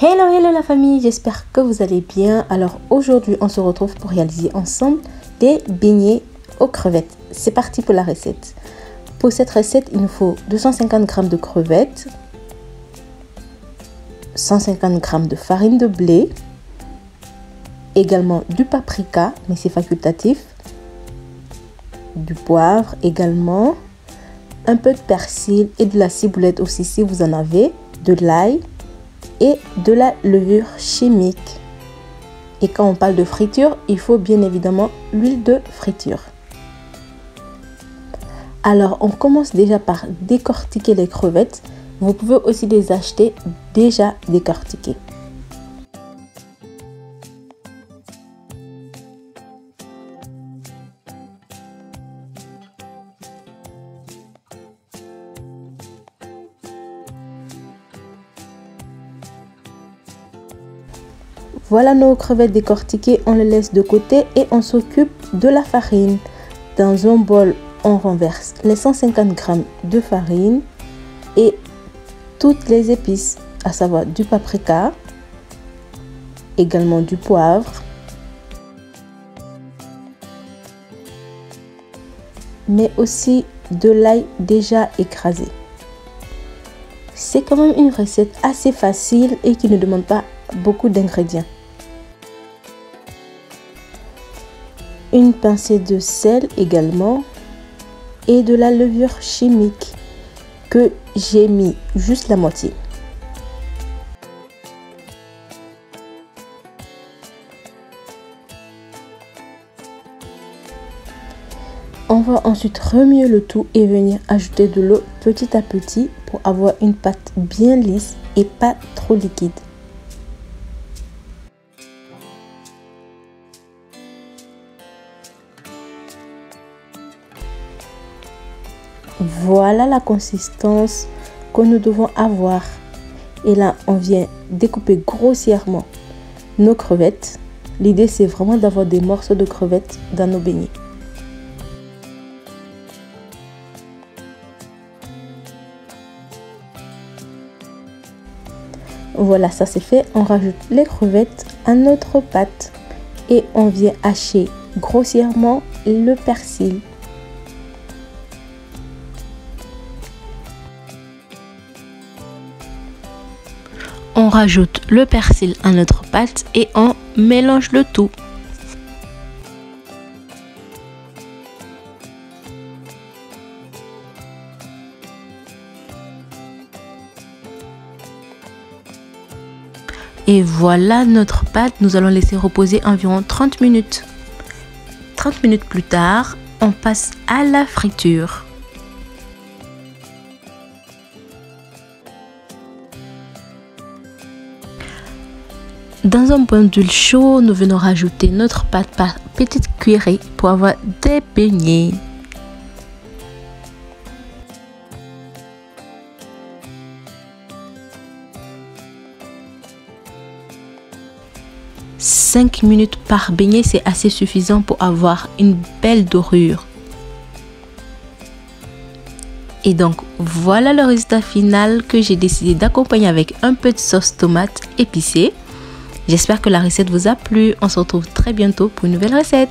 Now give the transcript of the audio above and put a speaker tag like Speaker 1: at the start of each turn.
Speaker 1: Hello la famille, j'espère que vous allez bien. Alors aujourd'hui on se retrouve pour réaliser ensemble des beignets aux crevettes. C'est parti pour la recette. Pour cette recette il nous faut 250 g de crevettes, 150 g de farine de blé, également du paprika mais c'est facultatif, du poivre également, un peu de persil et de la ciboulette aussi si vous en avez, de l'ail et de la levure chimique. Et quand on parle de friture, il faut bien évidemment l'huile de friture. Alors on commence déjà par décortiquer les crevettes. Vous pouvez aussi les acheter déjà décortiquées. Voilà nos crevettes décortiquées, on les laisse de côté et on s'occupe de la farine. Dans un bol, on renverse les 150 g de farine et toutes les épices, à savoir du paprika, également du poivre, mais aussi de l'ail déjà écrasé. C'est quand même une recette assez facile et qui ne demande pas beaucoup d'ingrédients. Une pincée de sel également et de la levure chimique que j'ai mis juste la moitié. On va ensuite remuer le tout et venir ajouter de l'eau petit à petit pour avoir une pâte bien lisse et pas trop liquide. Voilà la consistance que nous devons avoir. Et là, on vient découper grossièrement nos crevettes. L'idée, c'est vraiment d'avoir des morceaux de crevettes dans nos beignets. Voilà, ça c'est fait. On rajoute les crevettes à notre pâte et on vient hacher grossièrement le persil. On rajoute le persil à notre pâte et on mélange le tout. Et voilà notre pâte, nous allons laisser reposer environ 30 minutes. 30 minutes plus tard, on passe à la friture. Dans un bol d'huile chaud, nous venons rajouter notre pâte par petites cuillerées pour avoir des beignets. « 5 minutes par beignet, c'est assez suffisant pour avoir une belle dorure. » Et donc, voilà le résultat final que j'ai décidé d'accompagner avec un peu de sauce tomate épicée. J'espère que la recette vous a plu. On se retrouve très bientôt pour une nouvelle recette.